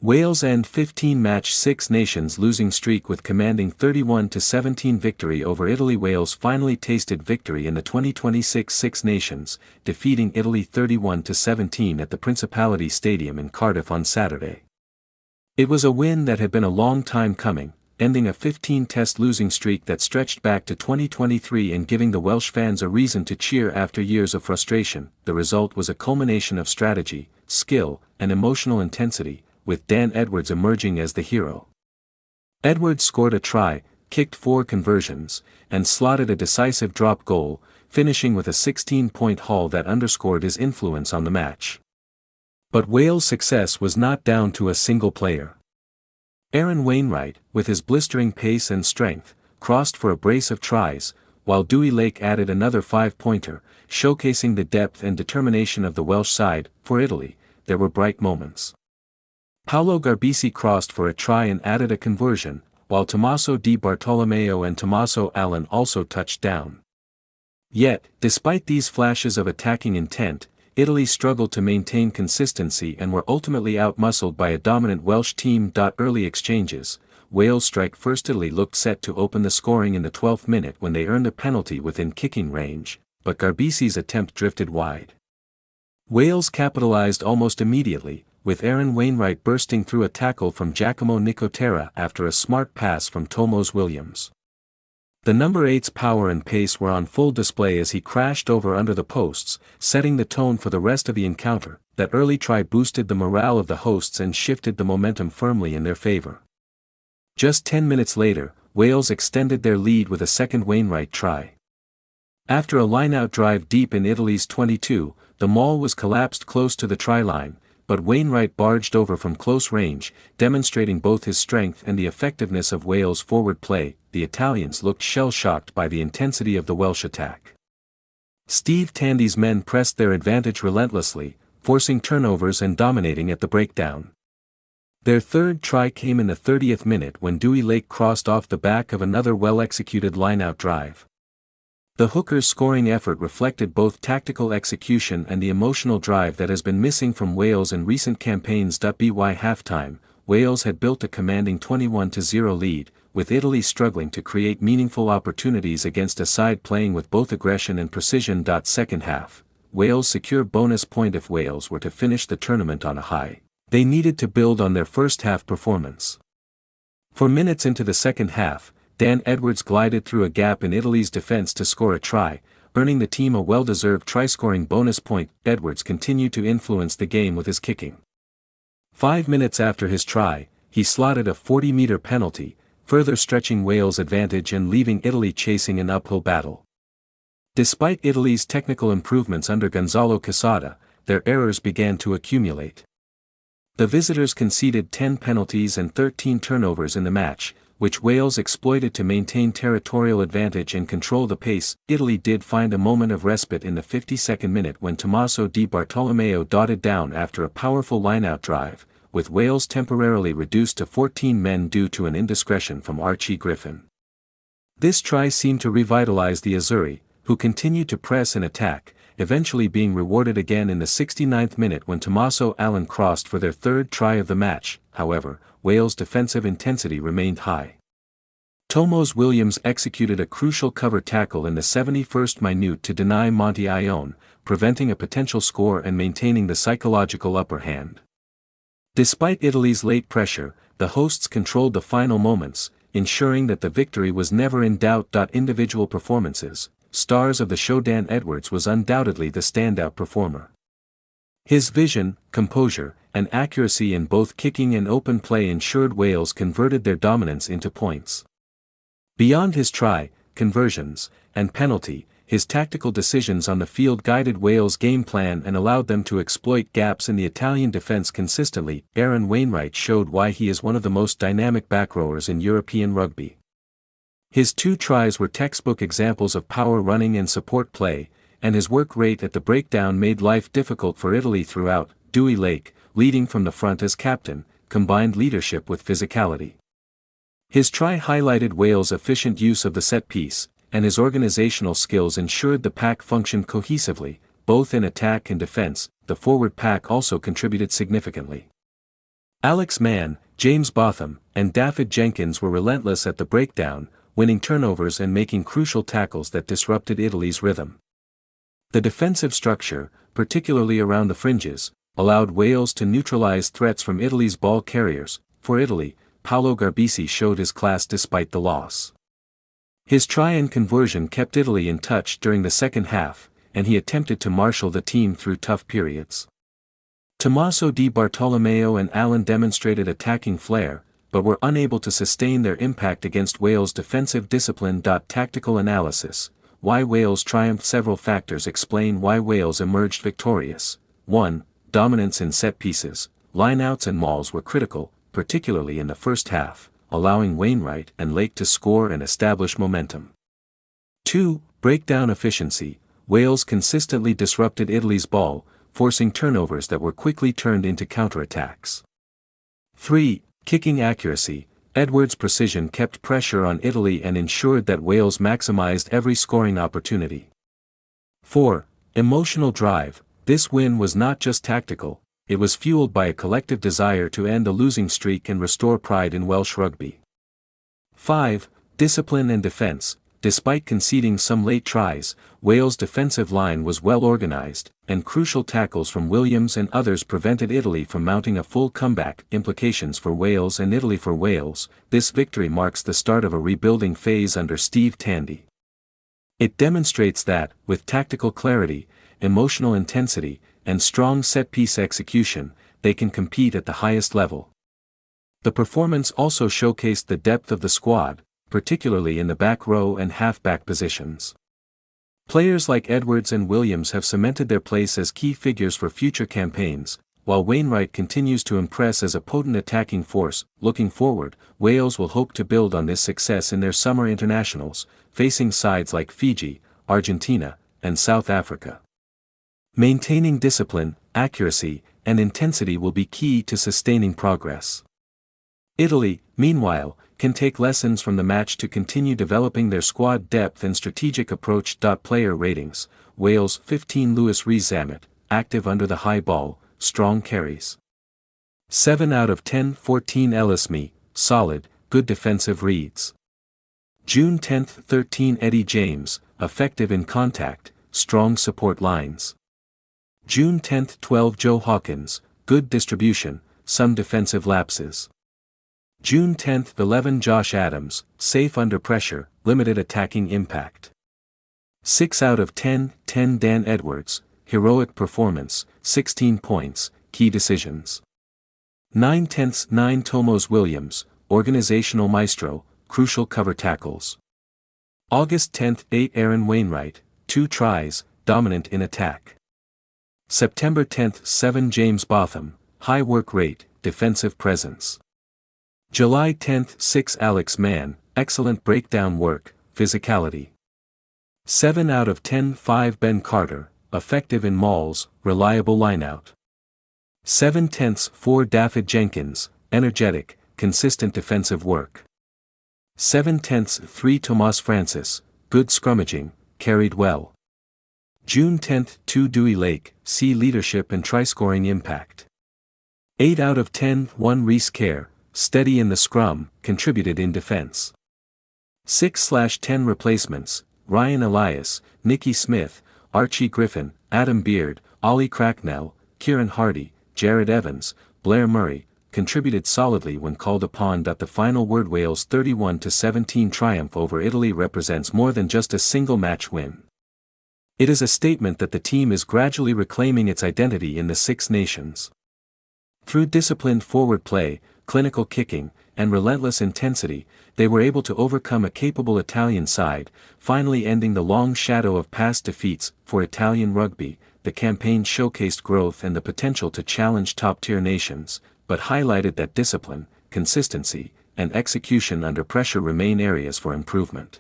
Wales end 15-match Six Nations losing streak with commanding 31-17 victory over Italy. Wales finally tasted victory in the 2026 Six Nations, defeating Italy 31-17 at the Principality Stadium in Cardiff on Saturday. It was a win that had been a long time coming, ending a 15-test losing streak that stretched back to 2023 and giving the Welsh fans a reason to cheer after years of frustration. The result was a culmination of strategy, skill, and emotional intensity, with Dan Edwards emerging as the hero. Edwards scored a try, kicked 4 conversions, and slotted a decisive drop goal, finishing with a 16-point haul that underscored his influence on the match. But Wales' success was not down to a single player. Aaron Wainwright, with his blistering pace and strength, crossed for a brace of tries, while Dewi Lake added another 5-pointer, showcasing the depth and determination of the Welsh side. For Italy, there were bright moments. Paolo Garbisi crossed for a try and added a conversion, while Tommaso Di Bartolomeo and Tommaso Allan also touched down. Yet, despite these flashes of attacking intent, Italy struggled to maintain consistency and were ultimately outmuscled by a dominant Welsh team. Early exchanges, Wales strike first. Italy looked set to open the scoring in the 12th minute when they earned a penalty within kicking range, but Garbisi's attempt drifted wide. Wales capitalized almost immediately, with Aaron Wainwright bursting through a tackle from Giacomo Nicotera after a smart pass from Tommaso Williams. The number 8's power and pace were on full display as he crashed over under the posts, setting the tone for the rest of the encounter. That early try boosted the morale of the hosts and shifted the momentum firmly in their favor. Just 10 minutes later, Wales extended their lead with a second Wainwright try. After a line-out drive deep in Italy's 22, the maul was collapsed close to the try line, but Wainwright barged over from close range, demonstrating both his strength and the effectiveness of Wales' forward play. The Italians looked shell-shocked by the intensity of the Welsh attack. Steve Tandy's men pressed their advantage relentlessly, forcing turnovers and dominating at the breakdown. Their third try came in the 30th minute when Dewi Lake crossed off the back of another well-executed line-out drive. The hookers' scoring effort reflected both tactical execution and the emotional drive that has been missing from Wales in recent campaigns. By halftime, Wales had built a commanding 21-0 lead, with Italy struggling to create meaningful opportunities against a side playing with both aggression and precision. Second half, Wales secure bonus point. If Wales were to finish the tournament on a high, they needed to build on their first half performance. For minutes into the second half, Dan Edwards glided through a gap in Italy's defense to score a try, earning the team a well-deserved try-scoring bonus point. Edwards continued to influence the game with his kicking. 5 minutes after his try, he slotted a 40-meter penalty, further stretching Wales' advantage and leaving Italy chasing an uphill battle. Despite Italy's technical improvements under Gonzalo Quesada, their errors began to accumulate. The visitors conceded 10 penalties and 13 turnovers in the match, which Wales exploited to maintain territorial advantage and control the pace. Italy did find a moment of respite in the 52nd minute when Tommaso Di Bartolomeo dotted down after a powerful line-out drive, with Wales temporarily reduced to 14 men due to an indiscretion from Archie Griffin. This try seemed to revitalize the Azzurri, who continued to press and attack, eventually being rewarded again in the 69th minute when Tommaso Allan crossed for their third try of the match. However, Wales' defensive intensity remained high. Tommaso Williams executed a crucial cover tackle in the 71st minute to deny Monty Ione, preventing a potential score and maintaining the psychological upper hand. Despite Italy's late pressure, the hosts controlled the final moments, ensuring that the victory was never in doubt. Individual performances, stars of the show. Dan Edwards was undoubtedly the standout performer. His vision, composure, and accuracy in both kicking and open play ensured Wales converted their dominance into points. Beyond his try, conversions, and penalty, his tactical decisions on the field guided Wales' game plan and allowed them to exploit gaps in the Italian defence consistently. Aaron Wainwright showed why he is one of the most dynamic backrowers in European rugby. His 2 tries were textbook examples of power running and support play, and his work rate at the breakdown made life difficult for Italy throughout. Dewi Lake, leading from the front as captain, combined leadership with physicality. His try highlighted Wales' efficient use of the set piece, and his organizational skills ensured the pack functioned cohesively, both in attack and defense. The forward pack also contributed significantly. Alex Mann, James Botham, and David Jenkins were relentless at the breakdown, winning turnovers and making crucial tackles that disrupted Italy's rhythm. The defensive structure, particularly around the fringes, allowed Wales to neutralize threats from Italy's ball carriers. For Italy, Paolo Garbisi showed his class despite the loss. His try and conversion kept Italy in touch during the second half, and he attempted to marshal the team through tough periods. Tommaso Di Bartolomeo and Allan demonstrated attacking flair, but were unable to sustain their impact against Wales' defensive discipline. Tactical analysis: why Wales triumphed. Several factors explain why Wales emerged victorious. 1. Dominance in set pieces. Lineouts and mauls were critical, particularly in the first half, allowing Wainwright and Lake to score and establish momentum. 2. Breakdown efficiency. Wales consistently disrupted Italy's ball, forcing turnovers that were quickly turned into counterattacks. 3. Kicking accuracy. Edwards' precision kept pressure on Italy and ensured that Wales maximized every scoring opportunity. 4. Emotional drive. This win was not just tactical, it was fueled by a collective desire to end a losing streak and restore pride in Welsh rugby. 5. Discipline and defense. Despite conceding some late tries, Wales' defensive line was well organized, and crucial tackles from Williams and others prevented Italy from mounting a full comeback. Implications for Wales and Italy. For Wales, this victory marks the start of a rebuilding phase under Steve Tandy. It demonstrates that, with tactical clarity, emotional intensity, and strong set-piece execution, they can compete at the highest level. The performance also showcased the depth of the squad, particularly in the back row and half-back positions. Players like Edwards and Williams have cemented their place as key figures for future campaigns, while Wainwright continues to impress as a potent attacking force. Looking forward, Wales will hope to build on this success in their summer internationals, facing sides like Fiji, Argentina, and South Africa. Maintaining discipline, accuracy, and intensity will be key to sustaining progress. Italy, meanwhile, can take lessons from the match to continue developing their squad depth and strategic approach. Player ratings: Wales 15 Lewis Rees-Zammit, active under the high ball, strong carries. 7 out of 10 14 Ellis Mee, solid, good defensive reads. June 10 13 Eddie James, effective in contact, strong support lines. June 10 12 Joe Hawkins, good distribution, some defensive lapses. June 10 11 Josh Adams, safe under pressure, limited attacking impact. 6 out of 10 10 Dan Edwards, heroic performance, 16 points, key decisions. 9/10 9 Tomos Williams, organizational maestro, crucial cover tackles. August 10 8 Aaron Wainwright, 2 tries, dominant in attack. September 10 7 James Botham, high work rate, defensive presence. July 10 6 Alex Mann, excellent breakdown work, physicality. 7 out of 10 5 Ben Carter, effective in mauls, reliable lineout. 7/10 4 David Jenkins, energetic, consistent defensive work. 7/10 3 Tomas Francis, good scrummaging, carried well. June 10 2 Dewi Lake, see leadership and try-scoring impact. 8 out of 10 1 Reese Kerr, steady in the scrum, contributed in defense. 6/10 replacements: Ryan Elias, Nicky Smith, Archie Griffin, Adam Beard, Ollie Cracknell, Kieran Hardy, Jared Evans, Blair Murray, contributed solidly when called upon. The final word: Wales' 31-17 triumph over Italy represents more than just a single match win. It is a statement that the team is gradually reclaiming its identity in the Six Nations. Through disciplined forward play, clinical kicking, and relentless intensity, they were able to overcome a capable Italian side, finally ending the long shadow of past defeats. For Italian rugby, the campaign showcased growth and the potential to challenge top-tier nations, but highlighted that discipline, consistency, and execution under pressure remain areas for improvement.